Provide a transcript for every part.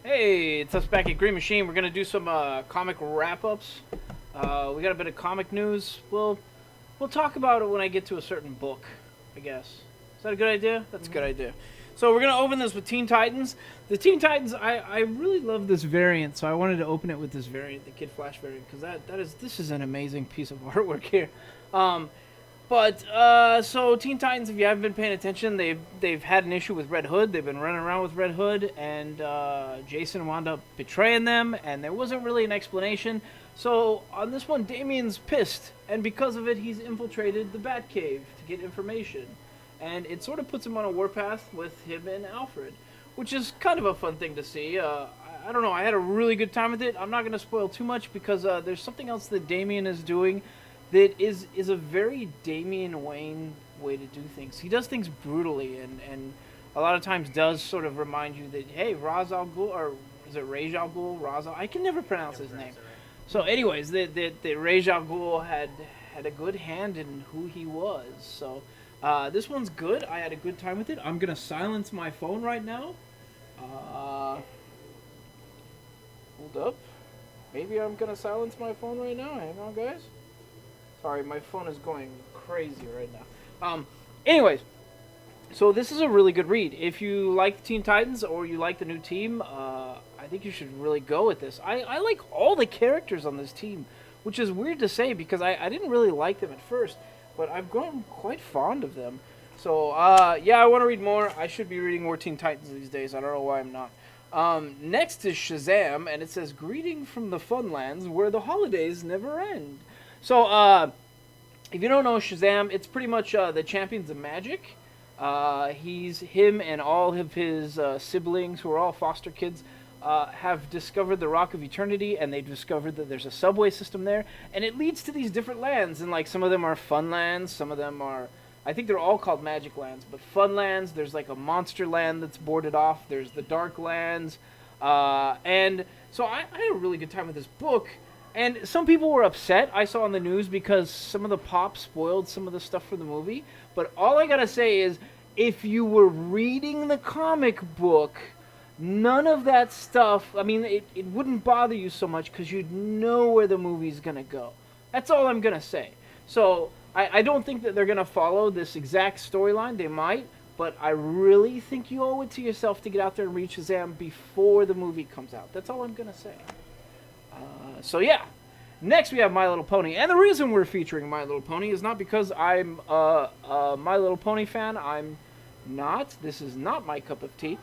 Hey, it's us back at Green Machine. We're gonna do some comic wrap-ups. We got a bit of comic news. We'll talk about it when I get to a certain book, I guess. Is that a good idea? That's a good idea. So we're gonna open this with Teen Titans. The Teen Titans, I really love this variant, so I wanted to open it with this variant, the Kid Flash variant, because this is an amazing piece of artwork here. So Teen Titans, if you haven't been paying attention, they've had an issue with Red Hood. They've been running around with Red Hood, and Jason wound up betraying them, and there wasn't really an explanation. So on this one, Damian's pissed, and because of it, he's infiltrated the Batcave to get information, and it sort of puts him on a warpath with him and Alfred, which is kind of a fun thing to see. I don't know. I had a really good time with it. I'm not going to spoil too much because there's something else that Damian is doing that is a very Damian Wayne way to do things. He does things brutally, and a lot of times does sort of remind you that, hey, Ra's al Ghul, or is it Ra's al Ghul? I can never pronounce his name. So anyways, that Ra's al Ghul had a good hand in who he was. So this one's good. I had a good time with it. I'm going to silence my phone right now. Hold up. Maybe I'm going to silence my phone right now. Hang on, guys. Sorry, my phone is going crazy right now. Anyways, so this is a really good read. If you like Teen Titans or you like the new team, I think you should really go with this. I like all the characters on this team, which is weird to say because I didn't really like them at first, but I've grown quite fond of them. So, yeah, I want to read more. I should be reading more Teen Titans these days. I don't know why I'm not. Next is Shazam, and it says, "Greeting from the Funlands, where the holidays never end." So, if you don't know Shazam, it's pretty much the Champions of Magic. Him and all of his siblings, who are all foster kids, have discovered the Rock of Eternity, and they've discovered that there's a subway system there, and it leads to these different lands, and like some of them are fun lands, some of them are, I think they're all called Magic Lands, but fun lands, there's like a monster land that's boarded off, there's the Dark Lands, and so I had a really good time with this book. And some people were upset, I saw on the news, because some of the pop spoiled some of the stuff for the movie. But all I gotta say is, if you were reading the comic book, none of that stuff, I mean, it wouldn't bother you so much because you'd know where the movie's gonna go. That's all I'm gonna say. So, I don't think that they're gonna follow this exact storyline. They might, but I really think you owe it to yourself to get out there and read Shazam before the movie comes out. That's all I'm gonna say. So yeah, next we have My Little Pony, and the reason we're featuring My Little Pony is not because I'm a My Little Pony fan. I'm not. This is not my cup of tea.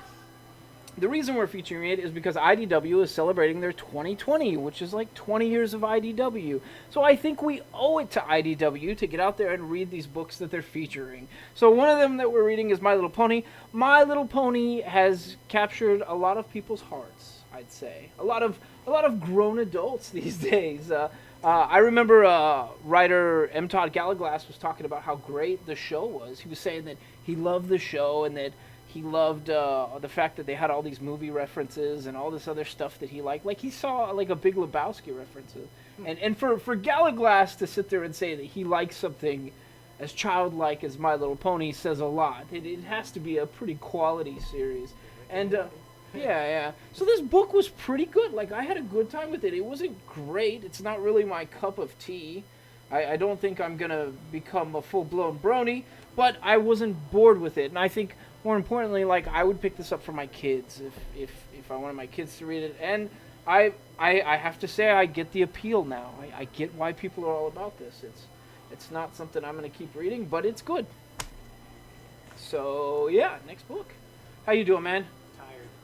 The reason we're featuring it is because IDW is celebrating their 2020, which is like 20 years of IDW. So I think we owe it to IDW to get out there and read these books that they're featuring. So one of them that we're reading is My Little Pony. My Little Pony has captured a lot of people's hearts, I'd say. A lot of grown adults these days. I remember writer M. Todd Gallaglass was talking about how great the show was. He was saying that he loved the show and that he loved the fact that they had all these movie references and all this other stuff that he liked. Like he saw like a Big Lebowski reference. And for Gallaglass to sit there and say that he likes something as childlike as My Little Pony says a lot. It has to be a pretty quality series. And yeah. So this book was pretty good. Like, I had a good time with it. It wasn't great. It's not really my cup of tea. I don't think I'm going to become a full-blown brony, but I wasn't bored with it. And I think, more importantly, like, I would pick this up for my kids if I wanted my kids to read it. And I have to say I get the appeal now. I get why people are all about this. It's not something I'm going to keep reading, but it's good. So, yeah, next book. How you doing, man?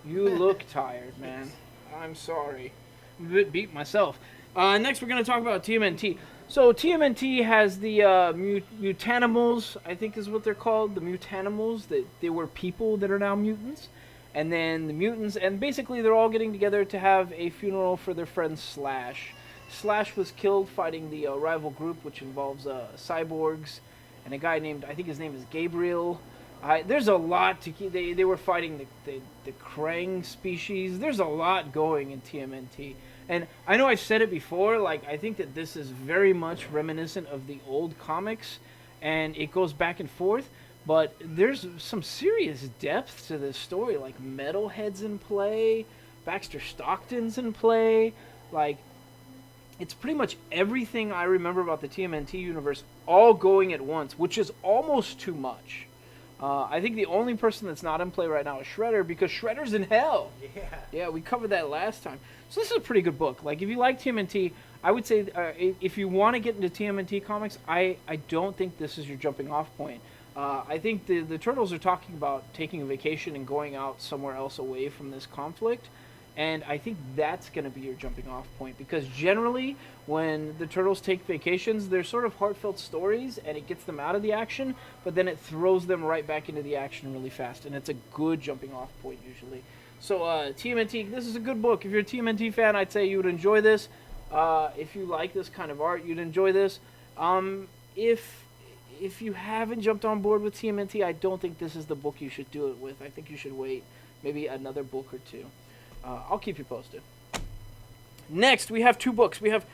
You look tired, man. I'm sorry. I'm a bit beat myself. Next, we're going to talk about TMNT. So, TMNT has the Mutanimals, I think is what they're called. The Mutanimals. They were people that are now mutants. And then the mutants. And basically, they're all getting together to have a funeral for their friend Slash. Slash was killed fighting the rival group, which involves cyborgs. And a guy named, I think his name is Gabriel. There's a lot to keep. They were fighting the Krang species. There's a lot going in TMNT. And I know I've said it before, like, I think that this is very much reminiscent of the old comics, and it goes back and forth. But there's some serious depth to this story. Like, Metalhead's in play, Baxter Stockton's in play. Like, it's pretty much everything I remember about the TMNT universe all going at once, which is almost too much. I think the only person that's not in play right now is Shredder, because Shredder's in hell. Yeah. Yeah, we covered that last time. So this is a pretty good book. Like, if you like TMNT, I would say if you want to get into TMNT comics, I don't think this is your jumping off point. I think the Turtles are talking about taking a vacation and going out somewhere else away from this conflict. And I think that's going to be your jumping off point, because generally when the Turtles take vacations, they're sort of heartfelt stories and it gets them out of the action, but then it throws them right back into the action really fast, and it's a good jumping off point usually. So TMNT, this is a good book. If you're a TMNT fan, I'd say you would enjoy this. If you like this kind of art, you'd enjoy this. If you haven't jumped on board with TMNT, I don't think this is the book you should do it with. I think you should wait maybe another book or two. I'll keep you posted. Next, we have two books. We have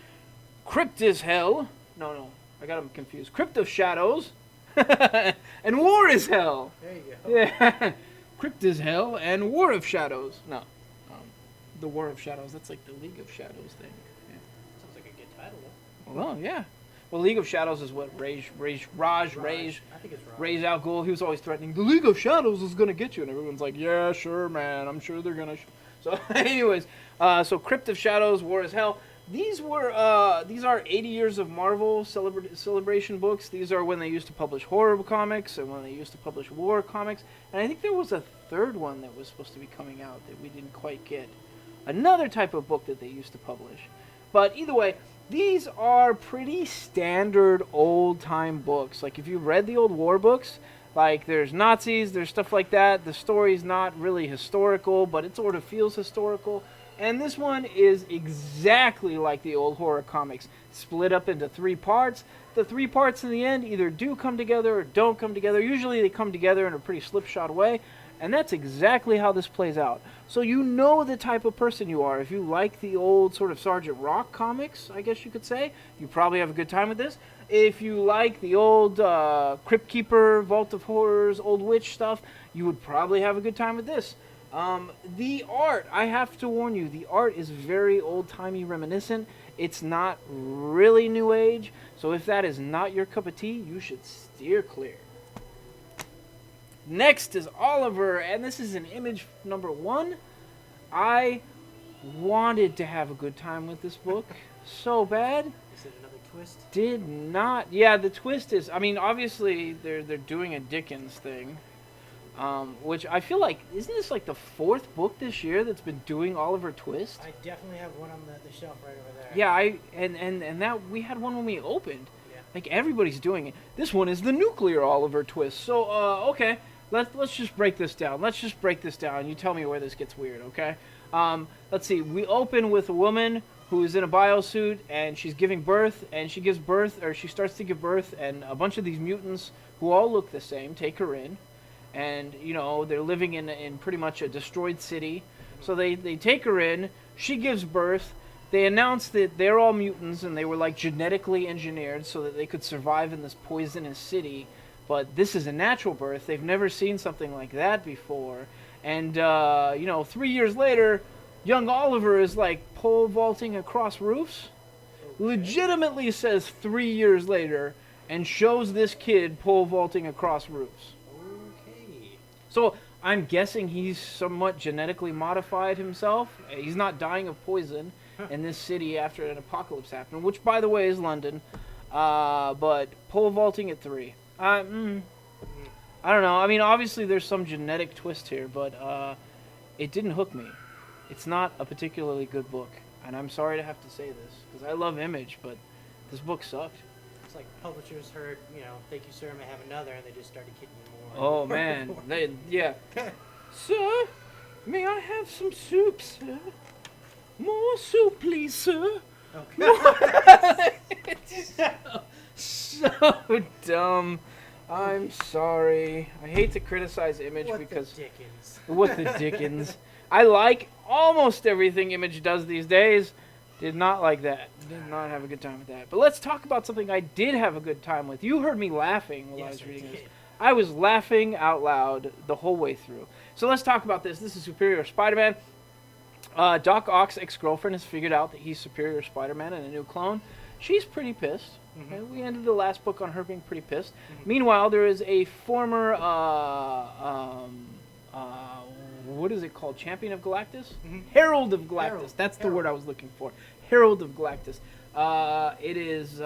Crypt is Hell. No, I got them confused. Crypt of Shadows and War is Hell. There you go. Yeah. Crypt is Hell and War of Shadows. No, the War of Shadows. That's like the League of Shadows thing. Yeah. Sounds like a good title, though. Well, yeah. Well, League of Shadows is what Raj, I think it's Raj. Ra's al Ghul. He was always threatening, the League of Shadows is gonna get you, and everyone's like, yeah, sure, man. I'm sure they're gonna. So, anyways, so Crypt of Shadows, War is Hell. These are 80 years of Marvel celebration books. These are when they used to publish horror comics and when they used to publish war comics. And I think there was a third one that was supposed to be coming out that we didn't quite get. Another type of book that they used to publish. But either way, these are pretty standard old-time books. Like, if you read the old war books, like, there's Nazis, there's stuff like that. The story's not really historical, but it sort of feels historical. And this one is exactly like the old horror comics, split up into 3 parts. The 3 parts in the end either do come together or don't come together. Usually they come together in a pretty slipshod way, and that's exactly how this plays out. So you know the type of person you are. If you like the old sort of Sergeant Rock comics, I guess you could say, you probably have a good time with this. If you like the old Crypt Keeper, Vault of Horrors, Old Witch stuff, you would probably have a good time with this. The art, I have to warn you, the art is very old-timey reminiscent. It's not really new age, so if that is not your cup of tea, you should steer clear. Next is Oliver, and this is an image number 1. I wanted to have a good time with this book so bad. Is it another twist? Did not. Yeah, the twist is, I mean, obviously they're doing a Dickens thing. Which I feel like, isn't this like the 4th book this year that's been doing Oliver Twist? I definitely have one on the shelf right over there. Yeah, and that we had one when we opened. Yeah. Like, everybody's doing it. This one is the nuclear Oliver Twist. So, okay, let's just break this down. You tell me where this gets weird, okay? Let's see. We open with a woman who is in a biosuit, and she's giving birth, and she starts to give birth, and a bunch of these mutants who all look the same take her in. And, you know, they're living in pretty much a destroyed city. So they take her in. She gives birth. They announce that they're all mutants and they were, like, genetically engineered so that they could survive in this poisonous city. But this is a natural birth. They've never seen something like that before. And, 3 years later, young Oliver is, like, pole vaulting across roofs. Okay. Legitimately says 3 years later and shows this kid pole vaulting across roofs. So I'm guessing he's somewhat genetically modified himself. He's not dying of poison in this city after an apocalypse happened, which, by the way, is London. But pole vaulting at 3. I don't know. I mean, obviously there's some genetic twist here, but it didn't hook me. It's not a particularly good book, and I'm sorry to have to say this, because I love Image, but this book sucked. It's like publishers heard, thank you, sir, may I have another, and they just started kidding you more. Oh, man. Yeah. Sir, may I have some soup, sir? More soup, please, sir. Okay. So dumb. I'm sorry. I hate to criticize Image because... What the Dickens. I like almost everything Image does these days. Did not like that. Did not have a good time with that. But let's talk about something I did have a good time with. You heard me laughing while I was reading this. I was laughing out loud the whole way through. So let's talk about this. This is Superior Spider-Man. Doc Ock's ex-girlfriend has figured out that he's Superior Spider-Man and a new clone. She's pretty pissed. Mm-hmm. Okay? We ended the last book on her being pretty pissed. Mm-hmm. Meanwhile, there is a former, what is it called? Champion of Galactus? Mm-hmm. Herald of Galactus. Herald. That's the Herald. word I was looking for. Herald of Galactus. It is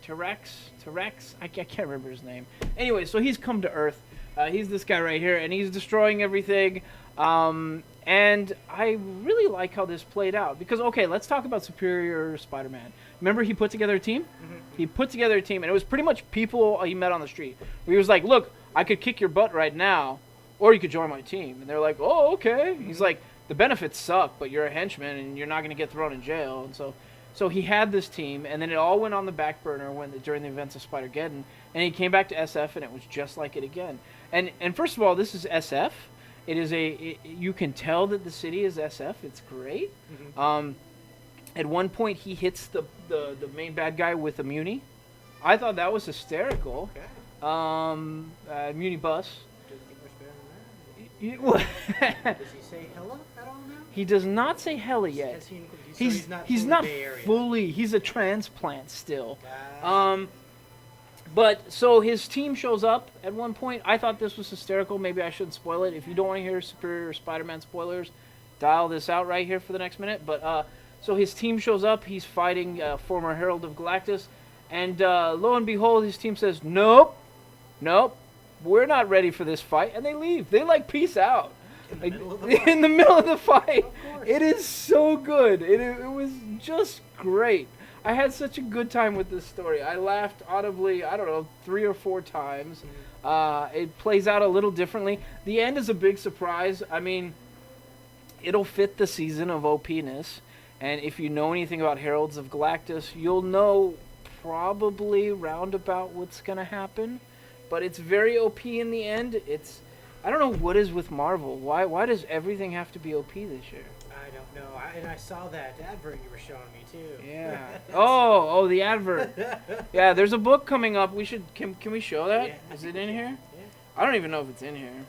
Terrax? I can't remember his name. Anyway, so he's come to Earth. He's this guy right here, and he's destroying everything. And I really like how this played out. Because, okay, let's talk about Superior Spider-Man. Remember he put together a team? Mm-hmm. He put together a team, and it was pretty much people he met on the street. He was like, look, I could kick your butt right now, or you could join my team. And they're like, oh, okay. Mm-hmm. He's like, the benefits suck, but you're a henchman, and you're not going to get thrown in jail. And so he had this team, and then it all went on the back burner during the events of Spider-Geddon, and he came back to SF, and it was just like it again. And first of all, this is SF. It is you can tell that the city is SF. It's great. Mm-hmm. At one point, he hits the main bad guy with a Muni. I thought that was hysterical. Okay. Muni bus. Does he get much better than that? Does he say hella at all now? He does not say hella yet. He's not fully. He's a transplant still. But so his team shows up at one point. I thought this was hysterical. Maybe I shouldn't spoil it. If you don't want to hear Superior Spider-Man spoilers, dial this out right here for the next minute. But so his team shows up. He's fighting former Herald of Galactus, and lo and behold, his team says, "Nope, we're not ready for this fight," and they leave. They peace out. In the middle of the fight. It is so good. It was just great. I had such a good time with this story. I laughed audibly, 3 or 4 times. It plays out a little differently. The end is a big surprise. I mean, it'll fit the season of OP-ness. And if you know anything about Heralds of Galactus, you'll know probably roundabout what's going to happen. But it's very OP in the end. I don't know what is with Marvel. Why does everything have to be OP this year? I don't know. And I saw that advert you were showing me too. Yeah. Oh, the advert. Yeah, there's a book coming up. Can we show that? Yeah, is it in here? Yeah. I don't even know if it's in here.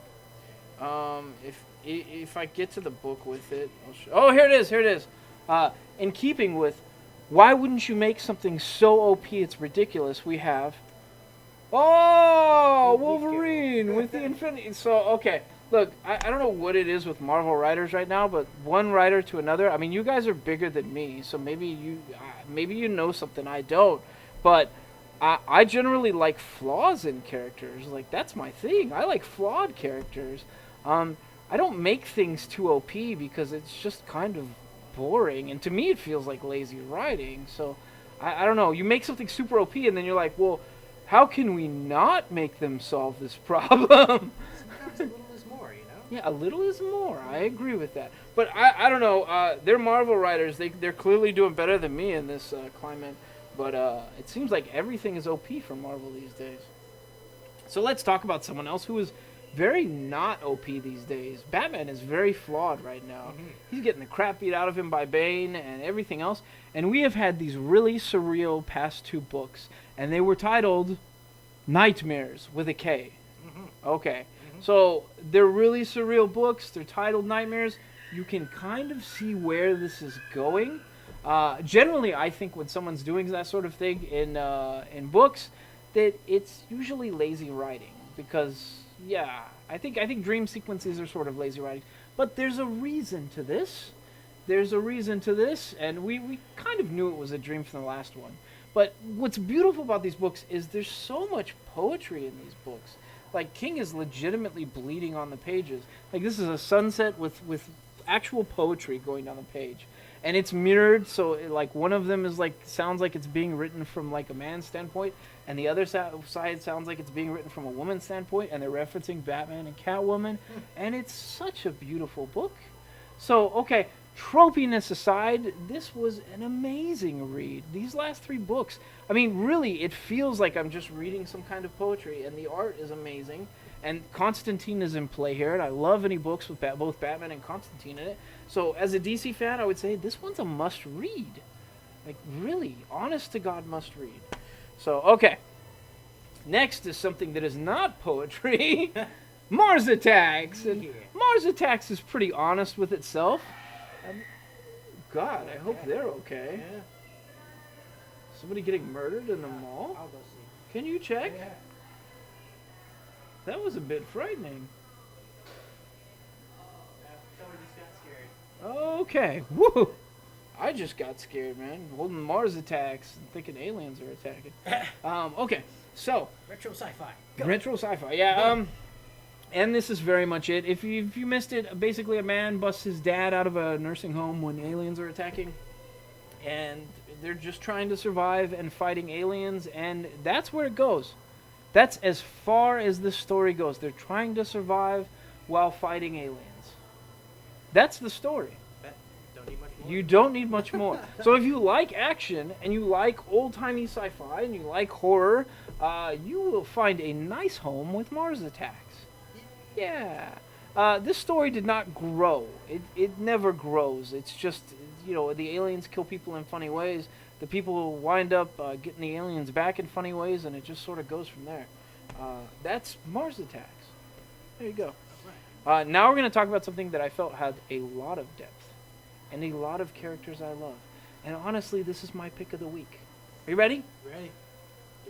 If I get to the book with it, oh, here it is. In keeping with, why wouldn't you make something so OP it's ridiculous? We have. Oh, Wolverine with the Infinity. So, okay. Look, I don't know what it is with Marvel writers right now, but one writer to another. I mean, you guys are bigger than me, so maybe you know something I don't. But I generally like flaws in characters. Like, that's my thing. I like flawed characters. I don't make things too OP because it's just kind of boring, and to me it feels like lazy writing. So, I don't know. You make something super OP, and then you're like, well, how can we not make them solve this problem? Sometimes a little is more, you know? Yeah, a little is more. I agree with that. But I don't know. They're Marvel writers. They're clearly doing better than me in this climate. But it seems like everything is OP for Marvel these days. So let's talk about someone else who is very not OP these days. Batman is very flawed right now. Mm-hmm. He's getting the crap beat out of him by Bane and everything else. And we have had these really surreal past 2 books. And they were titled Nightmares with a K. Mm-hmm. Okay. Mm-hmm. So they're really surreal books. They're titled Nightmares. You can kind of see where this is going. Generally, I think when someone's doing that sort of thing in books, that it's usually lazy writing. Because, yeah, I think dream sequences are sort of lazy writing. But there's a reason to this. And we kind of knew it was a dream from the last one. But what's beautiful about these books is there's so much poetry in these books. Like, King is legitimately bleeding on the pages. Like, this is a sunset with actual poetry going down the page. And it's mirrored, so one of them is sounds like it's being written from a man's standpoint, and the other side sounds like it's being written from a woman's standpoint, and they're referencing Batman and Catwoman, and it's such a beautiful book. So, okay, tropiness aside, this was an amazing read. These last 3 books, I mean, really, it feels like I'm just reading some kind of poetry, and the art is amazing. And Constantine is in play here, and I love any books with both Batman and Constantine in it. So, as a DC fan, I would say this one's a must-read. Like, really, honest-to-God must-read. So, okay. Next is something that is not poetry. Mars Attacks. And Yeah. Mars Attacks is pretty honest with itself. God, I hope they're okay. Yeah. Somebody getting murdered in the mall? I'll go see. Can you check? Yeah. That was a bit frightening. Somebody just got scared. Okay. Woo! I just got scared, man. Holding Mars Attacks and thinking aliens are attacking. Okay, so Retro sci-fi. retro sci-fi. Yeah. And this is very much it. If you missed it, basically a man busts his dad out of a nursing home when aliens are attacking, and they're just trying to survive and fighting aliens, and that's where it goes. That's as far as the story goes. They're trying to survive while fighting aliens. That's the story. Don't need much more. You don't need much more. So if you like action and you like old-timey sci-fi and you like horror, you will find a nice home with Mars Attacks. Yeah. This story did not grow. It never grows. It's just, the aliens kill people in funny ways. The people wind up getting the aliens back in funny ways, and it just sort of goes from there. That's Mars Attacks. There you go. Now we're going to talk about something that I felt had a lot of depth and a lot of characters I love. And honestly, this is my pick of the week. Are you ready? Ready?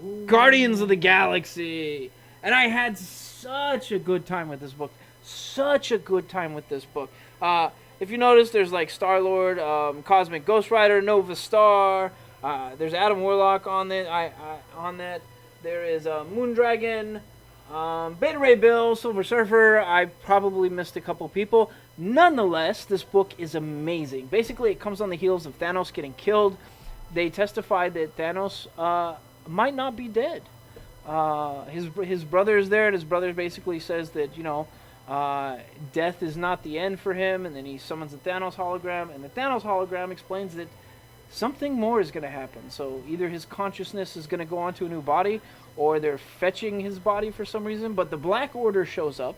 Ooh. Guardians of the Galaxy. And I had such a good time with this book. Such a good time with this book. If you notice, there's like Star-Lord, Cosmic Ghost Rider, Nova Star. There's Adam Warlock on that. There is Moondragon, Beta Ray Bill, Silver Surfer. I probably missed a couple people. Nonetheless, this book is amazing. Basically, it comes on the heels of Thanos getting killed. They testify that Thanos might not be dead. His brother is there, and his brother basically says that, death is not the end for him, and then he summons the Thanos hologram, and the Thanos hologram explains that something more is going to happen. So either his consciousness is going to go on to a new body, or they're fetching his body for some reason, but the Black Order shows up,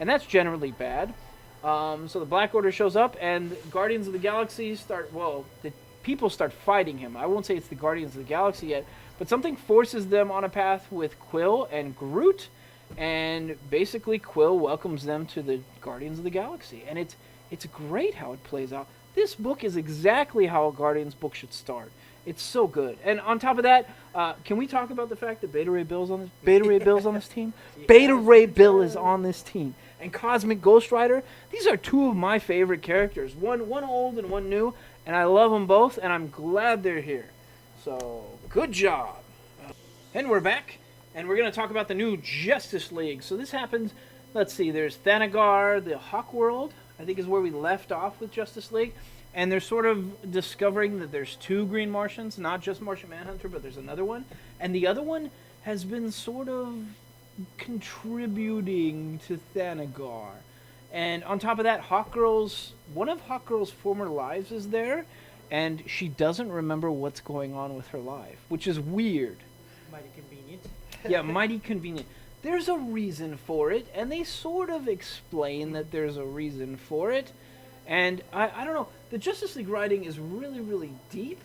and that's generally bad. So the Black Order shows up, and Guardians of the Galaxy the people start fighting him. I won't say it's the Guardians of the Galaxy yet, but something forces them on a path with Quill and Groot, and basically Quill welcomes them to the Guardians of the Galaxy. And it's great how it plays out. This book is exactly how a Guardians book should start. It's so good. And on top of that, can we talk about the fact that Beta Ray Bill's on this? Beta Ray Bill's on this team. Beta Ray Bill is on this team, and Cosmic Ghost Rider. These are two of my favorite characters. One old and one new, and I love them both. And I'm glad they're here. So good job. And we're back, and we're going to talk about the new Justice League. So this happens. Let's see. There's Thanagar, the Hawk World, I think is where we left off with Justice League. And they're sort of discovering that there's two Green Martians, not just Martian Manhunter, but there's another one. And the other one has been sort of contributing to Thanagar. And on top of that, one of Hawkgirl's former lives is there, and she doesn't remember what's going on with her life, which is weird. Mighty convenient. Yeah, mighty convenient. There's a reason for it, and they sort of explain that there's a reason for it. And I don't know, the Justice League writing is really, really deep.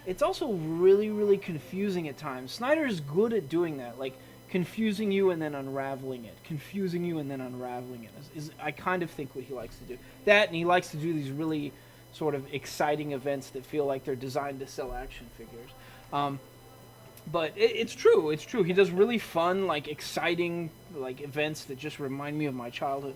It's also really, really confusing at times. Snyder is good at doing that, like confusing you and then unraveling it. Confusing you and then unraveling it is I kind of think what he likes to do. That, and he likes to do these really sort of exciting events that feel like they're designed to sell action figures. But it's true. It's true. He does really fun, like exciting, like events that just remind me of my childhood.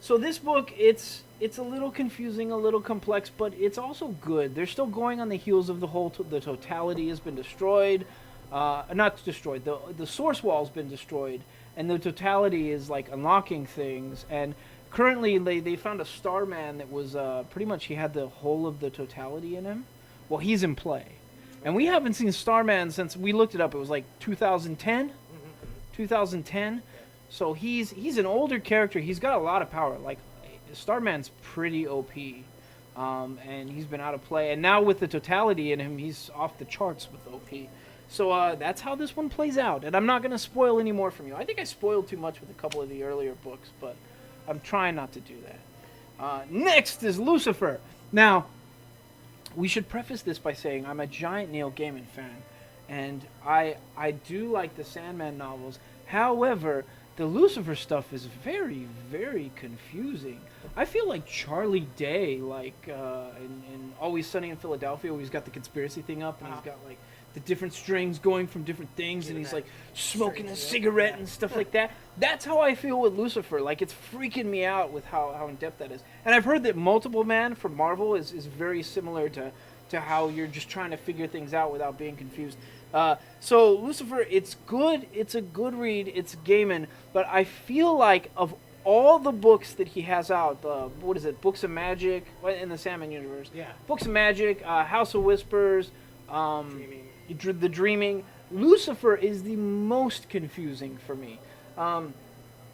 So this book, it's a little confusing, a little complex, but it's also good. They're still going on the heels of the totality has been destroyed. Not destroyed. The source wall's been destroyed, and the totality is like unlocking things. And currently, they found a Starman that was pretty much he had the whole of the totality in him. Well, he's in play. And we haven't seen Starman since we looked it up. It was like 2010? Mm-hmm. 2010. So he's an older character. He's got a lot of power. Like, Starman's pretty OP. And he's been out of play. And now with the totality in him, he's off the charts with OP. So that's how this one plays out. And I'm not going to spoil any more from you. I think I spoiled too much with a couple of the earlier books, but I'm trying not to do that. Next is Lucifer. Now, we should preface this by saying I'm a giant Neil Gaiman fan, and I do like the Sandman novels. However, the Lucifer stuff is very, very confusing. I feel like Charlie Day, like in Always Sunny in Philadelphia, where he's got the conspiracy thing up, and he's got like the different strings going from different things, and he's like smoking a cigarette and stuff like that. That's how I feel with Lucifer. Like, it's freaking me out with how in depth that is. And I've heard that Multiple Man from Marvel is very similar to how you're just trying to figure things out without being confused. So Lucifer, it's good. It's a good read. It's gaming, but I feel like of all the books that he has out, what is it? Books of Magic in the Sandman universe. Yeah. Books of Magic, House of Whispers, Dreaming. The Dreaming. Lucifer is the most confusing for me.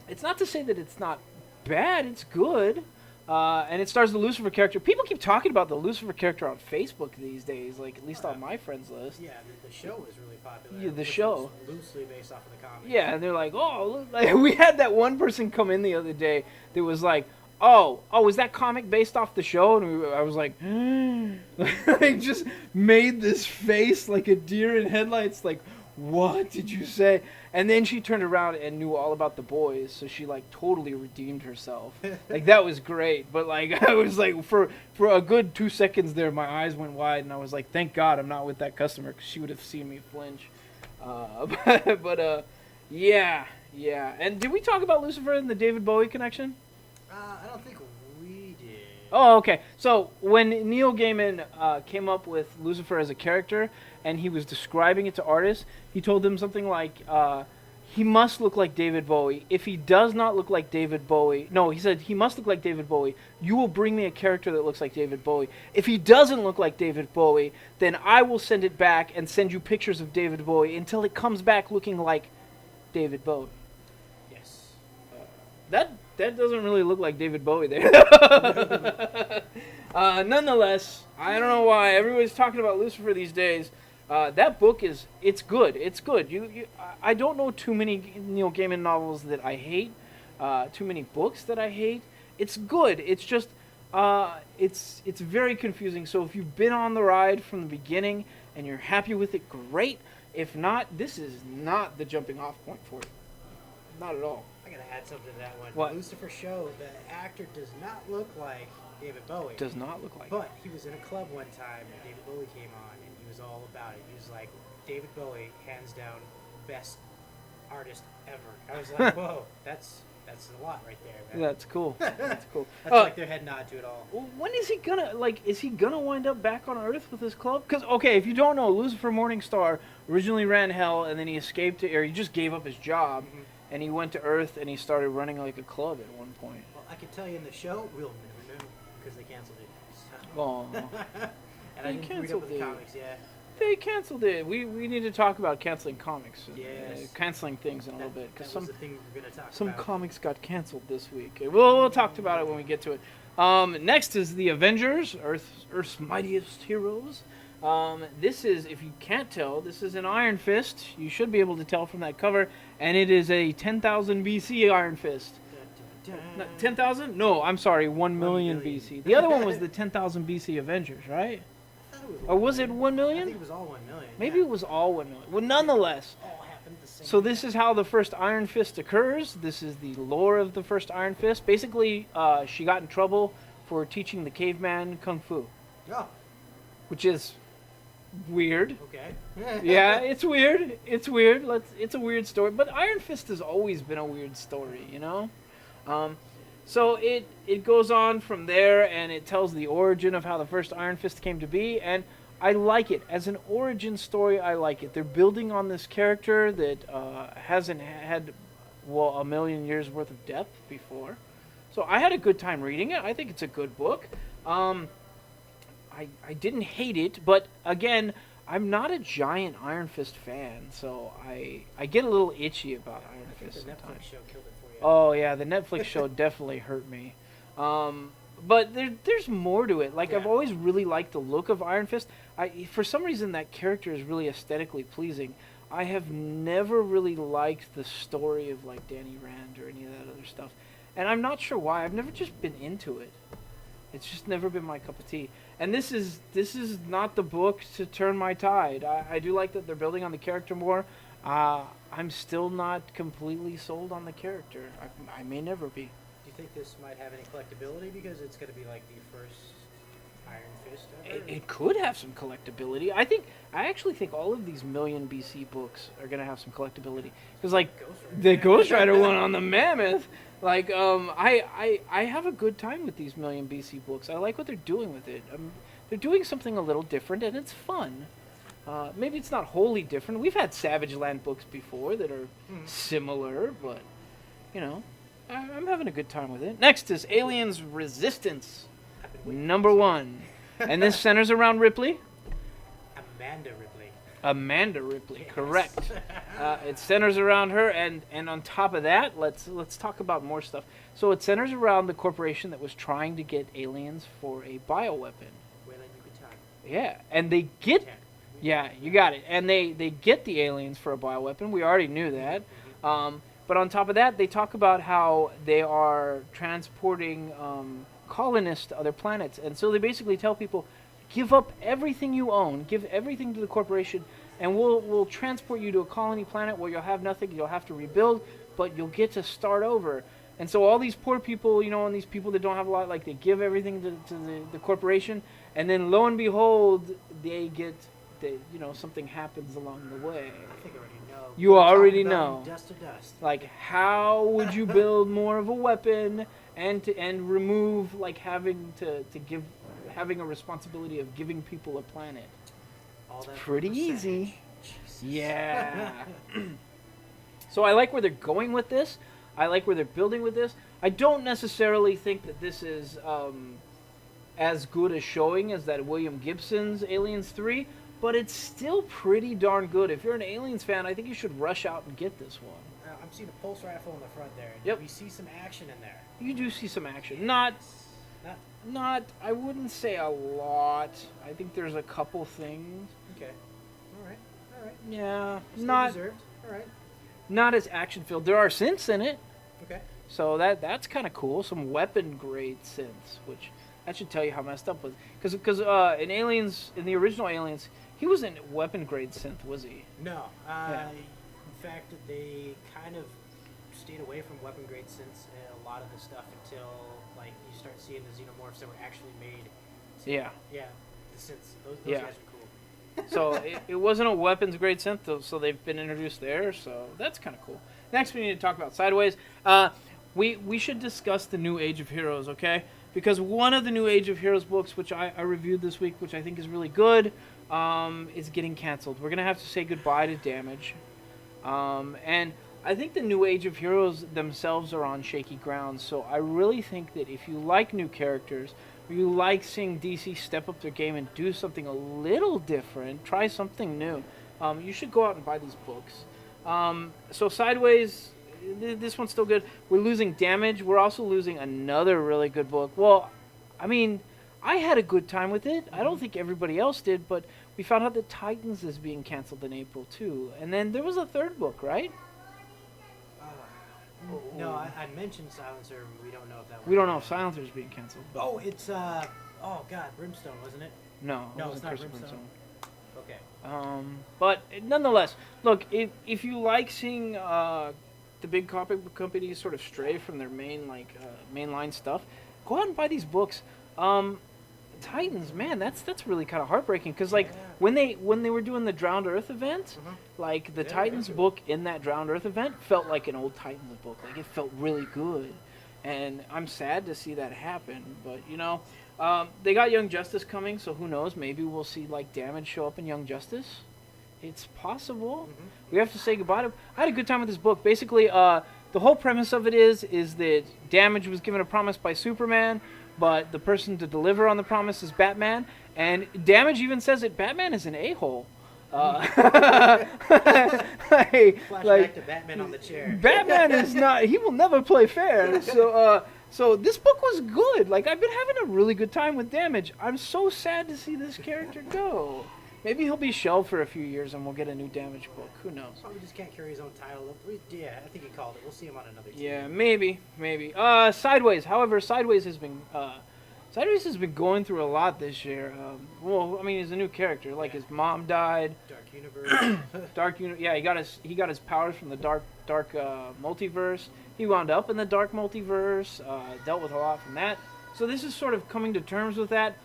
It's not to say that it's not bad. It's good. And it stars the Lucifer character. People keep talking about the Lucifer character on Facebook these days, like at least on my friends list. Yeah, the show was really popular. Yeah, the which show. was loosely based off of the comics. Yeah, and they're like, oh, look, like, we had that one person come in the other day that was like, oh, is that comic based off the show? And I was like, I just made this face like a deer in headlights, like, what did you say? And then she turned around and knew all about the boys, so she like totally redeemed herself. Like, that was great. But like, I was like, for a good 2 seconds there, my eyes went wide, and I was like, thank God I'm not with that customer, because she would have seen me flinch. Yeah. And did we talk about Lucifer and the David Bowie connection? I don't think we did. Oh, okay. So when Neil Gaiman came up with Lucifer as a character, and he was describing it to artists, he told them something like, he must look like David Bowie. If he does not look like David Bowie... No, he said, he must look like David Bowie. You will bring me a character that looks like David Bowie. If he doesn't look like David Bowie, then I will send it back and send you pictures of David Bowie until it comes back looking like David Bowie. Yes. That doesn't really look like David Bowie there. Nonetheless, I don't know why everybody's talking about Lucifer these days. That book it's good. It's good. I don't know too many Neil Gaiman novels that I hate. Too many books that I hate. It's good. It's just it's very confusing. So if you've been on the ride from the beginning and you're happy with it, great. If not, this is not the jumping off point for it. Not at all. I gotta add something to that one. What? Lucifer show, the actor does not look like David Bowie. Does not look like. But he was in a club one time and David Bowie came on and he was all about it. He was like, David Bowie, hands down, best artist ever. I was like, whoa, that's a lot right there, man. That's cool. That's cool. That's like their head nod to it all. When is he gonna, is he gonna wind up back on Earth with his club? Because, okay, if you don't know, Lucifer Morningstar originally ran hell, and then he escaped or he just gave up his job, and he went to Earth, and he started running like a club at one point. Well, I can tell you in the show, we'll never know, because they canceled it. So. Oh. And I didn't read up with the comics, yeah. They canceled it. We need to talk about canceling comics. Yes. Canceling things in a little bit. Because the thing we're going to talk some about. comics got canceled this week. We'll talk about it when we get to it. Next is the Avengers, Earth's mightiest heroes. This is, if you can't tell, this is an Iron Fist. You should be able to tell from that cover. And it is a 10,000 BC Iron Fist. 10,000? No, I'm sorry, 1 million BC. The other one was the 10,000 BC Avengers, right? Or was it 1 million? I think it was all 1 million. Maybe it was all 1 million. Well, nonetheless. All happened the same So this is how the first Iron Fist occurs. This is the lore of the first Iron Fist. Basically, she got in trouble for teaching the caveman kung fu. Oh. Which is weird. Okay. Yeah, it's weird. It's weird. It's a weird story. But Iron Fist has always been a weird story, you know? So it goes on from there, and it tells the origin of how the first Iron Fist came to be, and I like it. As an origin story, I like it. They're building on this character that hasn't had, a million years worth of depth before. So I had a good time reading it. I think it's a good book. I didn't hate it, but again, I'm not a giant Iron Fist fan, so I get a little itchy about Iron Fist The sometimes. Netflix show killed it for you. Oh yeah, the Netflix show definitely hurt me. But there's more to it. Like, I've always really liked the look of Iron Fist. For some reason, that character is really aesthetically pleasing. I have never really liked the story of like Danny Rand or any of that other stuff, and I'm not sure why. I've never just been into it. It's just never been my cup of tea. And this is not the book to turn my tide. I do like that they're building on the character more. I'm still not completely sold on the character. I may never be. Do you think this might have any collectability because it's going to be like the first Iron Fist ever? It could have some collectability. I actually think all of these Million BC books are gonna have some collectability because, like, the Ghost Rider one on the Mammoth, like, I have a good time with these Million BC books. I like what they're doing with it. They're doing something a little different, and it's fun. Maybe it's not wholly different. We've had Savage Land books before that are similar, but you know, I'm having a good time with it. Next is Aliens Resistance, #1. And this centers around Ripley. Amanda Ripley, yes. Correct. It centers around her, and on top of that, let's talk about more stuff. So it centers around the corporation that was trying to get aliens for a bioweapon. Yeah, and they get... Yeah, you got it. And they get the aliens for a bioweapon. We already knew that. But on top of that, they talk about how they are transporting colonists to other planets. And so they basically tell people, give up everything you own, give everything to the corporation, and we'll transport you to a colony planet where you'll have nothing, you'll have to rebuild, but you'll get to start over. And so all these poor people, you know, and these people that don't have a lot, like, they give everything to the corporation, and then lo and behold, they get... you know, something happens along the way. I think I already know. You already know. Dust to dust. Like, how would you build more of a weapon and remove, like, having a responsibility of giving people a planet? All it's that pretty easy. Jesus. Yeah. So I like where they're going with this. I like where they're building with this. I don't necessarily think that this is as good a showing as that William Gibson's Aliens 3, but it's still pretty darn good. If you're an Aliens fan, I think you should rush out and get this one. I'm seeing a pulse rifle in the front there. Yep. We see some action in there. You do see some action. Not, I wouldn't say a lot. I think there's a couple things. Okay. All right. Yeah. Still not deserved. All right. Not as action-filled. There are synths in it. Okay. So that's kind of cool. Some weapon-grade synths, which that should tell you how messed up was. Because in Aliens, in the original Aliens, he wasn't weapon-grade synth, was he? No. Yeah. In fact, they kind of stayed away from weapon-grade synths and a lot of the stuff until, like, you start seeing the xenomorphs that were actually made. Yeah. Yeah. The synths. Those Yeah. guys are cool. So it wasn't a weapons-grade synth, though, so they've been introduced there, so that's kind of cool. Next, we need to talk about Sideways. We should discuss the New Age of Heroes, okay? Because one of the New Age of Heroes books, which I reviewed this week, which I think is really good, is getting canceled. We're going to have to say goodbye to Damage. And I think the New Age of Heroes themselves are on shaky ground, so I really think that if you like new characters, or you like seeing DC step up their game and do something a little different, try something new, you should go out and buy these books. So Sideways, this one's still good. We're losing Damage. We're also losing another really good book. Well, I mean, I had a good time with it. I don't think everybody else did, but we found out that Titans is being canceled in April, too. And then there was a third book, right? No, I mentioned Silencer. We don't know if that. We don't know if Silencer is being canceled. But Oh, it's oh god, Brimstone, wasn't it? no, No, it it's wasn't not Chris Brimstone. Okay. But nonetheless, look, if you like seeing the big comic book companies sort of stray from their mainline stuff, go out and buy these books. Titans, man, that's really kind of heartbreaking because when they were doing the Drowned Earth event, like the Titans book in that Drowned Earth event felt like an old Titans book. Like it felt really good, and I'm sad to see that happen. But you know, they got Young Justice coming, so who knows? Maybe we'll see like Damage show up in Young Justice. It's possible. We have to say goodbye to. I had a good time with this book. Basically, the whole premise of it is that Damage was given a promise by Superman. But the person to deliver on the promise is Batman, and Damage even says that Batman is an a-hole. Flashback to Batman on the chair. Batman is not. He will never play fair. So this book was good. Like I've been having a really good time with Damage. I'm so sad to see this character go. Maybe he'll be shelved for a few years and we'll get a new Damage book. Who knows? Probably just can't carry his own title. Yeah, I think he called it. We'll see him on another team. Yeah, maybe. Sideways. However, Sideways has been Sideways has been going through a lot this year. Well, I mean, he's a new character. Like his mom died. Dark Universe. Yeah, he got his powers from the dark multiverse. He wound up in the dark multiverse. Dealt with a lot from that. So this is sort of coming to terms with that.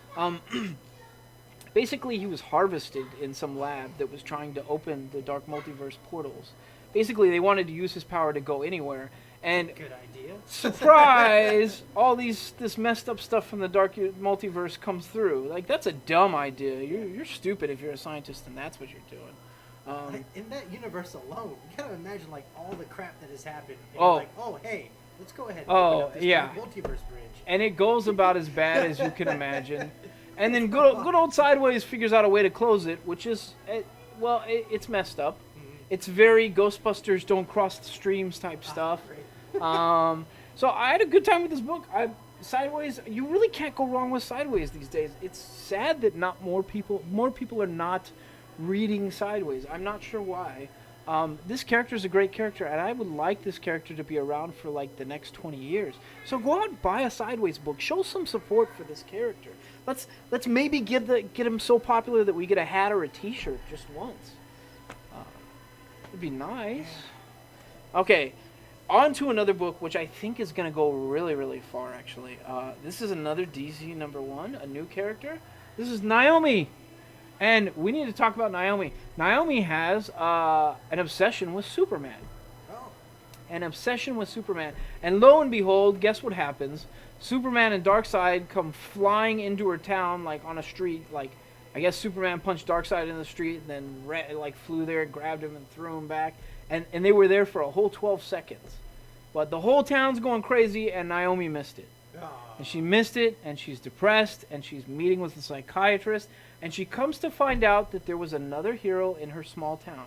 Basically, he was harvested in some lab that was trying to open the dark multiverse portals. Basically, they wanted to use his power to go anywhere. And good idea. Surprise! This messed up stuff from the dark multiverse comes through. Like, that's a dumb idea. You're stupid if you're a scientist and that's what you're doing. In that universe alone, you gotta imagine like all the crap that has happened. And Oh. you're like, oh hey, let's go ahead and Oh, open up this yeah. dark multiverse bridge. And it goes about as bad as you can imagine. And then good old Sideways figures out a way to close it, which is, it's messed up. Mhm. It's very Ghostbusters don't cross the streams type stuff. Great. So I had a good time with this book. Sideways, you really can't go wrong with Sideways these days. It's sad that not more people are not reading Sideways. I'm not sure why. This character is a great character, and I would like this character to be around for like the next 20 years. So go out and buy a Sideways book. Show some support for this character. Let's maybe get him so popular that we get a hat or a T-shirt just once. It'd be nice. Okay, on to another book, which I think is going to go really, really far. Actually, this is another DC #1, a new character. This is Naomi. And we need to talk about Naomi. Naomi has an obsession with Superman. Oh. An obsession with Superman. And lo and behold, guess what happens? Superman and Darkseid come flying into her town, like on a street. Like, I guess Superman punched Darkseid in the street, and then flew there, grabbed him, and threw him back. And they were there for a whole 12 seconds. But the whole town's going crazy, and Naomi missed it. And she missed it, and she's depressed, and she's meeting with a psychiatrist, and she comes to find out that there was another hero in her small town.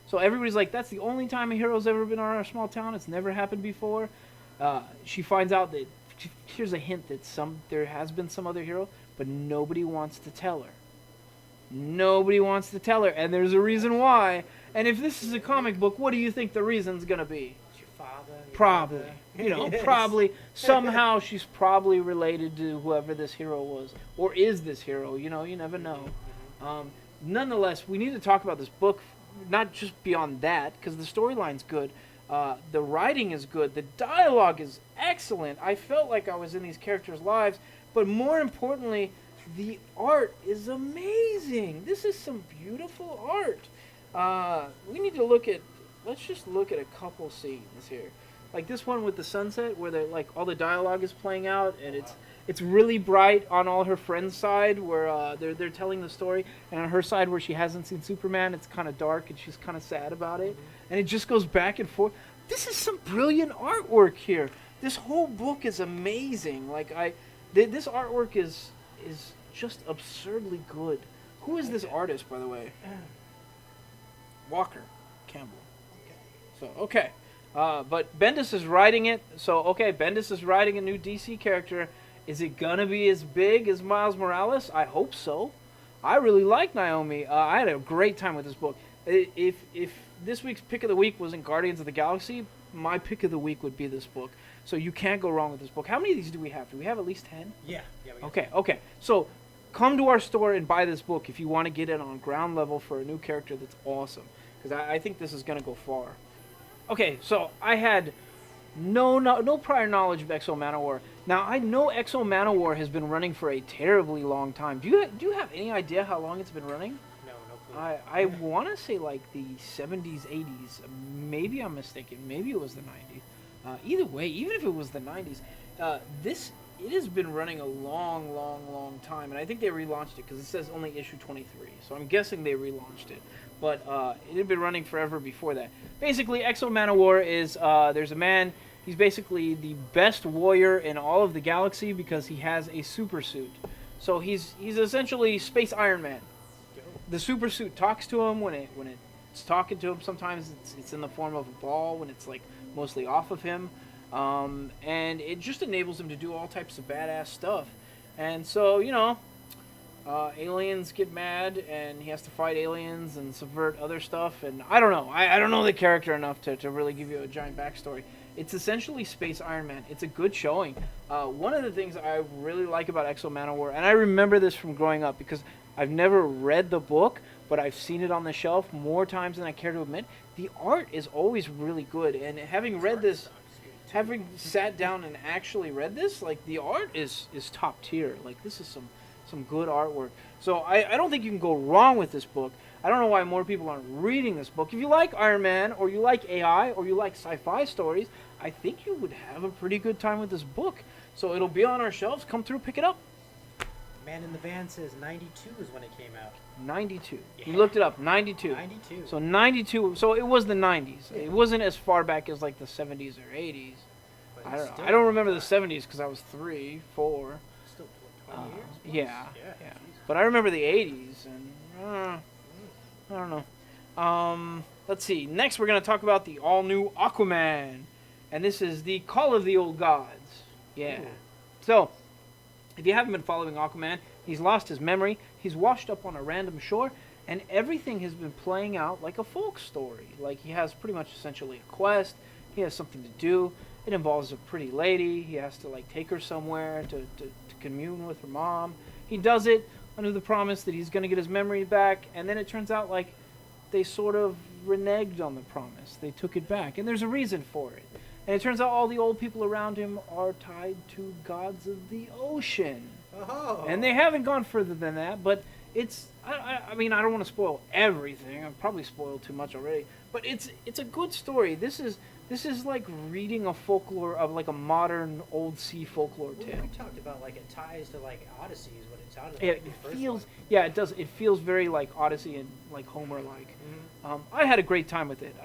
So everybody's like, that's the only time a hero's ever been in our small town. It's never happened before. She finds out that, here's a hint that there has been some other hero, but nobody wants to tell her. Nobody wants to tell her, and there's a reason why. And if this is a comic book, what do you think the reason's going to be? It's your father. Your Probably. mother. Yes. Probably. Somehow she's probably related to whoever this hero was. Or is this hero. You never know. Nonetheless, we need to talk about this book, not just beyond that, because the storyline's good. The writing is good. The dialogue is excellent. I felt like I was in these characters' lives. But more importantly, the art is amazing. This is some beautiful art. We need to let's just look at a couple scenes here. Like this one with the sunset where all the dialogue is playing out, and it's really bright on all her friends' side where they're telling the story, and on her side where she hasn't seen Superman, it's kind of dark and she's kind of sad about it. And it just goes back and forth. This is some brilliant artwork here. This whole book is amazing. This artwork is just absurdly good. Who is this artist, by the way? Walker Campbell. Okay. But Bendis is writing it. So, Bendis is writing a new DC character. Is it going to be as big as Miles Morales? I hope so. I really like Naomi. I had a great time with this book. If this week's pick of the week wasn't Guardians of the Galaxy, my pick of the week would be this book. So you can't go wrong with this book. How many of these do we have? Do we have at least 10? Yeah. We got Okay. So come to our store and buy this book if you want to get it on ground level for a new character that's awesome. Because I think this is going to go far. Okay, so I had no prior knowledge of Man OWar. Now, I know Man OWar has been running for a terribly long time. Do you have any idea how long it's been running? No clue. I want to say like the 70s, 80s. Maybe I'm mistaken. Maybe it was the 90s. Either way, even if it was the 90s, it has been running a long time. And I think they relaunched it because it says only issue 23. So I'm guessing they relaunched it. But it had been running forever before that. Basically, Man OWar is, there's a man, he's basically the best warrior in all of the galaxy because he has a super suit. So he's essentially Space Iron Man. The super suit talks to him when it's talking to him. Sometimes it's in the form of a ball when it's like mostly off of him. And it just enables him to do all types of badass stuff. And so, aliens get mad, and he has to fight aliens and subvert other stuff. And I don't know. I don't know the character enough to really give you a giant backstory. It's essentially Space Iron Man. It's a good showing. One of the things I really like about Man OWar, and I remember this from growing up because I've never read the book, but I've seen it on the shelf more times than I care to admit. The art is always really good, and having read this, having sat down and actually read this, like the art is top tier. Like this is some good artwork. So I don't think you can go wrong with this book. I don't know why more people aren't reading this book. If you like Iron Man, or you like AI, or you like sci-fi stories, I think you would have a pretty good time with this book. So it'll be on our shelves. Come through, pick it up. Man in the Van says 92 is when it came out. 92. Yeah. You looked it up. 92. 92. So 92. So it was the 90s. It wasn't as far back as like the 70s or 80s. But I it's don't know. still I don't remember the 70s because I was 3, 4. Still 20 years? Yeah. Yeah. But I remember the 80s, and I don't know. Let's see. Next, we're going to talk about the all-new Aquaman. And this is the Call of the Old Gods. Yeah. Ooh. So, if you haven't been following Aquaman, he's lost his memory. He's washed up on a random shore, and everything has been playing out like a folk story. Like, he has pretty much essentially a quest. He has something to do. It involves a pretty lady. He has to, like, take her somewhere to commune with her mom. He does it under the promise that he's going to get his memory back, and then it turns out, like, they sort of reneged on the promise. They took it back, and there's a reason for it. And it turns out all the old people around him are tied to gods of the ocean. Oh. And they haven't gone further than that, but it's... I mean, I don't want to spoil everything. I've probably spoiled too much already. But it's a good story. This is like reading a folklore of like a modern old sea folklore tale. We talked about like it ties to like Odyssey is what it sounded Yeah, like. it feels... Yeah, it does. It feels very like Odyssey and like Homer-like. Mm-hmm. I had a great time with it.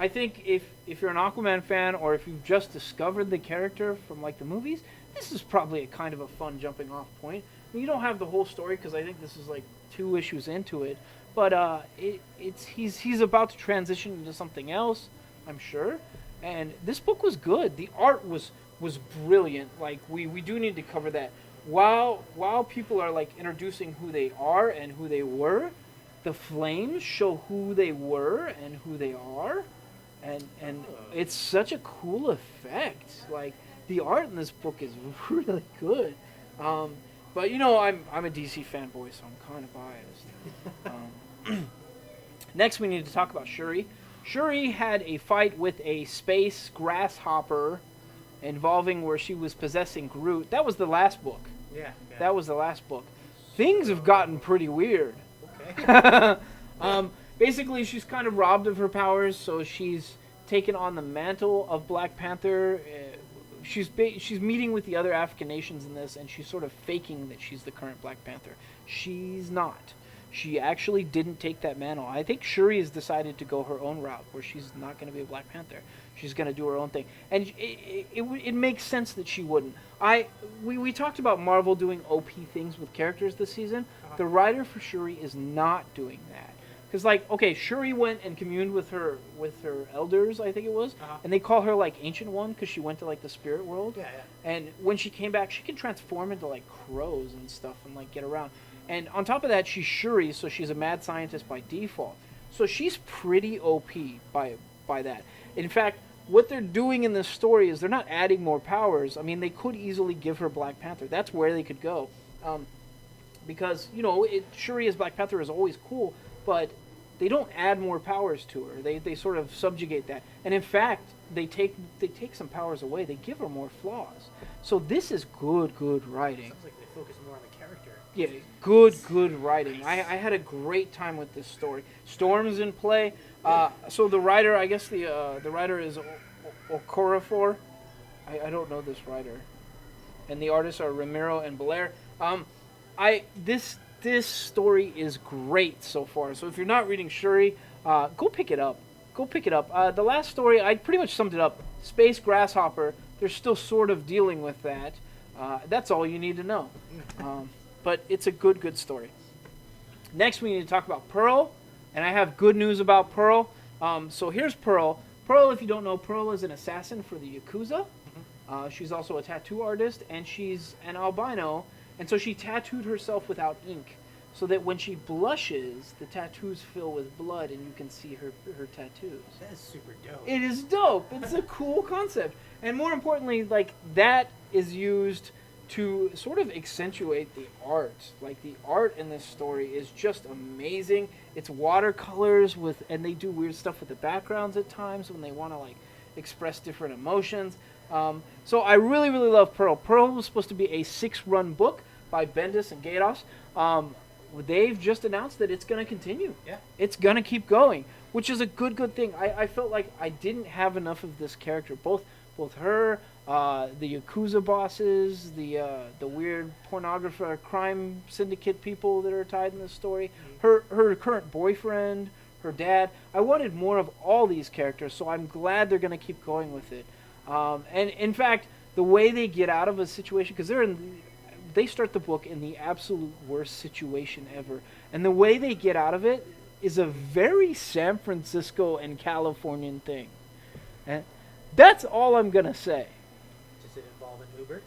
I think if you're an Aquaman fan or if you've just discovered the character from like the movies, this is probably a kind of a fun jumping off point. I mean, you don't have the whole story because I think this is like 2 issues into it, but he's about to transition into something else, I'm sure. And this book was good. The art was brilliant. Like we do need to cover that. While people are like introducing who they are and who they were, the flames show who they were and who they are. And it's such a cool effect. Like the art in this book is really good. But you know, I'm a DC fanboy, so I'm kind of biased. Next, we need to talk about Sheree. Sheree had a fight with a space grasshopper involving where she was possessing Groot. That was the last book. Yeah. That was the last book. Things have gotten pretty weird. Okay. Basically, she's kind of robbed of her powers, so she's taken on the mantle of Black Panther. She's meeting with the other African nations in this, and she's sort of faking that she's the current Black Panther. She's not. She actually didn't take that mantle. I think Shuri has decided to go her own route, where she's not going to be a Black Panther. She's going to do her own thing, and it makes sense that she wouldn't. We talked about Marvel doing OP things with characters this season. The writer for Shuri is not doing that. Because, like, okay, Shuri went and communed with her elders, I think it was, and they call her, like, Ancient One because she went to, like, the spirit world. Yeah. And when she came back, she can transform into, like, crows and stuff and, like, get around. And on top of that, she's Shuri, so she's a mad scientist by default. So she's pretty OP by that. In fact, what they're doing in this story is they're not adding more powers. I mean, they could easily give her Black Panther. That's where they could go. Because, you know, Shuri as Black Panther is always cool, but they don't add more powers to her. They sort of subjugate that. And in fact, they take some powers away. They give her more flaws. So this is good writing. Sounds like they focus more on the character. Yeah, good writing. I had a great time with this story. Storm's in play. So the writer, I guess the writer is Okorafor. I don't know this writer. And the artists are Ramiro and Belair. This story is great so far. So if you're not reading Shuri, go pick it up. The last story, I pretty much summed it up. Space Grasshopper, they're still sort of dealing with that. That's all you need to know. But it's a good story. Next, we need to talk about Pearl. And I have good news about Pearl. So here's Pearl. Pearl, if you don't know, Pearl is an assassin for the Yakuza. She's also a tattoo artist, and she's an albino. And so she tattooed herself without ink. so that when she blushes, the tattoos fill with blood and you can see her tattoos. That is super dope. It is dope. It's a cool concept. And more importantly, like, that is used to sort of accentuate the art. Like, the art in this story is just amazing. It's watercolors and they do weird stuff with the backgrounds at times when they want to, like, express different emotions. So I really, really love Pearl. Pearl was supposed to be a 6-run book by Bendis and Gaydos. They've just announced that it's going to continue. Yeah. It's going to keep going, which is a good thing. I felt like I didn't have enough of this character. Both her, the Yakuza bosses, the weird pornographer crime syndicate people that are tied in this story, her current boyfriend, her dad. I wanted more of all these characters, so I'm glad they're going to keep going with it. And in fact, the way they get out of a situation, because they start the book in the absolute worst situation ever, and the way they get out of it is a very San Francisco and Californian thing. And that's all I'm gonna say. Does it involve an Uber?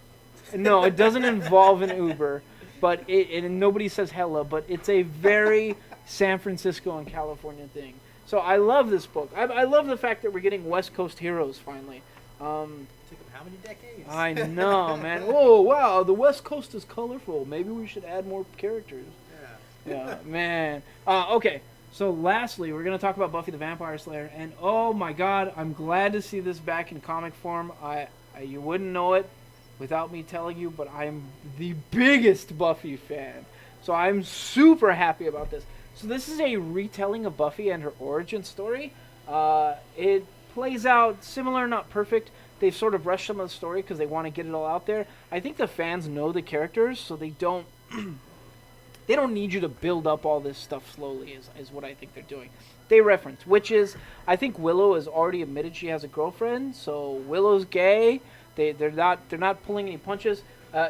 No, it doesn't involve an Uber, but and nobody says hella, but it's a very San Francisco and California thing. So I love this book. I love the fact that we're getting West Coast heroes finally. Took them how many decades? I know, man. Oh, wow, the West Coast is colorful. Maybe we should add more characters. Yeah, man. Okay, so lastly, we're going to talk about Buffy the Vampire Slayer. And oh my god, I'm glad to see this back in comic form. You wouldn't know it without me telling you, but I'm the biggest Buffy fan. So I'm super happy about this. So this is a retelling of Buffy and her origin story. It plays out similar, not perfect. They've sort of rushed some of the story because they want to get it all out there. I think the fans know the characters, so they don't they don't need you to build up all this stuff slowly, is what I think they're doing. They reference witches. I think Willow has already admitted she has a girlfriend, so Willow's gay. They're not pulling any punches.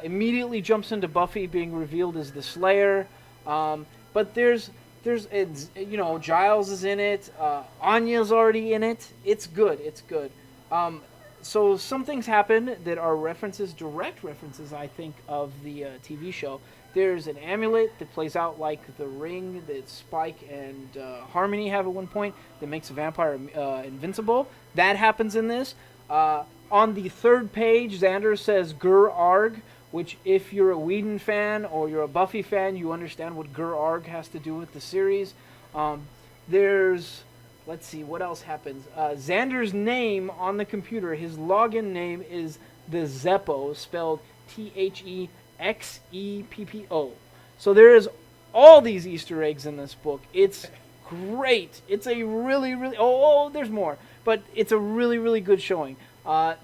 Immediately jumps into Buffy being revealed as the Slayer. But there's Giles is in it. Anya's already in it. It's good. So some things happen that are direct references, I think, of the TV show. There's an amulet that plays out like the ring that Spike and Harmony have at one point that makes a vampire invincible. That happens in this. On the 3rd page, Xander says Gur Arg, which if you're a Whedon fan or you're a Buffy fan, you understand what Gur Arg has to do with the series. Let's see, what else happens? Xander's name on the computer, his login name is the Zeppo, spelled THEXEPPO. So there is all these Easter eggs in this book. It's great. It's a really, really... there's more. But it's a really, really good showing.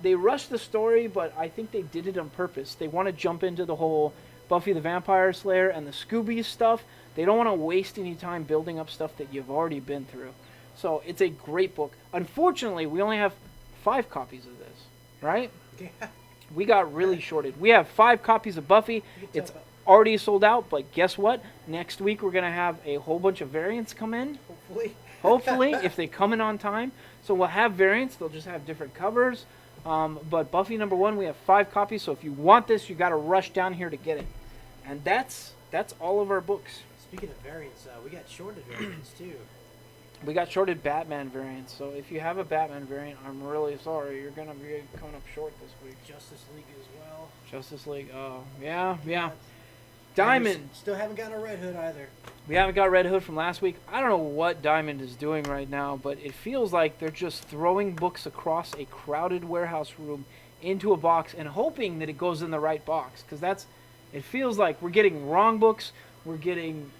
They rushed the story, but I think they did it on purpose. They want to jump into the whole Buffy the Vampire Slayer and the Scooby stuff. They don't want to waste any time building up stuff that you've already been through. So it's a great book. Unfortunately, we only have 5 copies of this, right? Yeah. We got really shorted. We have 5 copies of Buffy. It's already sold out, but guess what? Next week we're going to have a whole bunch of variants come in. Hopefully, if they come in on time. So we'll have variants. They'll just have different covers. But Buffy #1, we have 5 copies. So if you want this, you got to rush down here to get it. And that's all of our books. Speaking of variants, we got shorted variants too. We got shorted Batman variants. So if you have a Batman variant, I'm really sorry. You're going to be coming up short this week. Justice League as well. Justice League. Oh, yeah. Diamond. Still haven't gotten a Red Hood either. We haven't got Red Hood from last week. I don't know what Diamond is doing right now, but it feels like they're just throwing books across a crowded warehouse room into a box and hoping that it goes in the right box. Because it feels like we're getting wrong books. We're getting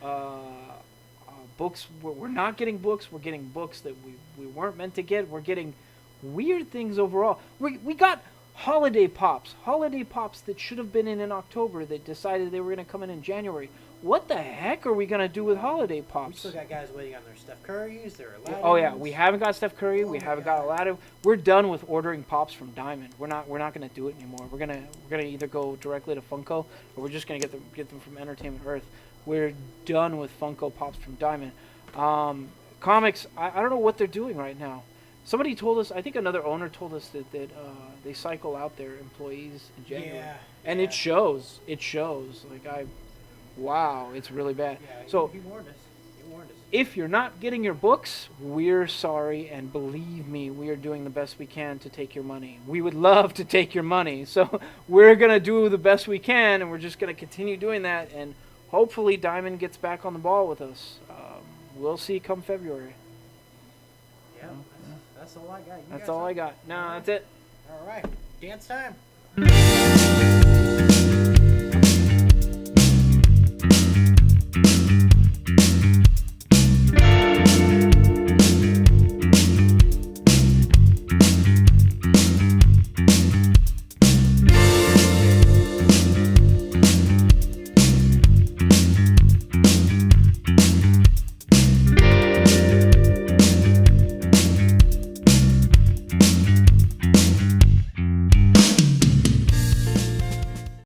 books. We're not getting books. We're getting books that we weren't meant to get. We're getting weird things overall. We got holiday pops that should have been in October that decided they were going to come in January. What the heck are we going to do with holiday pops? We still got guys waiting on their Steph Currys, their Aladdins. Oh yeah, we haven't got Steph Curry. We haven't got Aladdin. We're done with ordering pops from Diamond. We're not going to do it anymore. We're gonna either go directly to Funko or we're just going to get them from Entertainment Earth. We're done with Funko Pops from Diamond. Comics, I don't know what they're doing right now. Somebody told us, I think another owner told us that they cycle out their employees in January. Yeah. And it shows. Like Wow, it's really bad. Yeah, So he warned us. He warned us. if you're not getting your books, we're sorry, and believe me, we are doing the best we can to take your money. We would love to take your money, so we're going to do the best we can, and we're just going to continue doing that, and hopefully Diamond gets back on the ball with us. We'll see come February. Yeah, that's all I got. That's all I got. No, that's it. All right, dance time.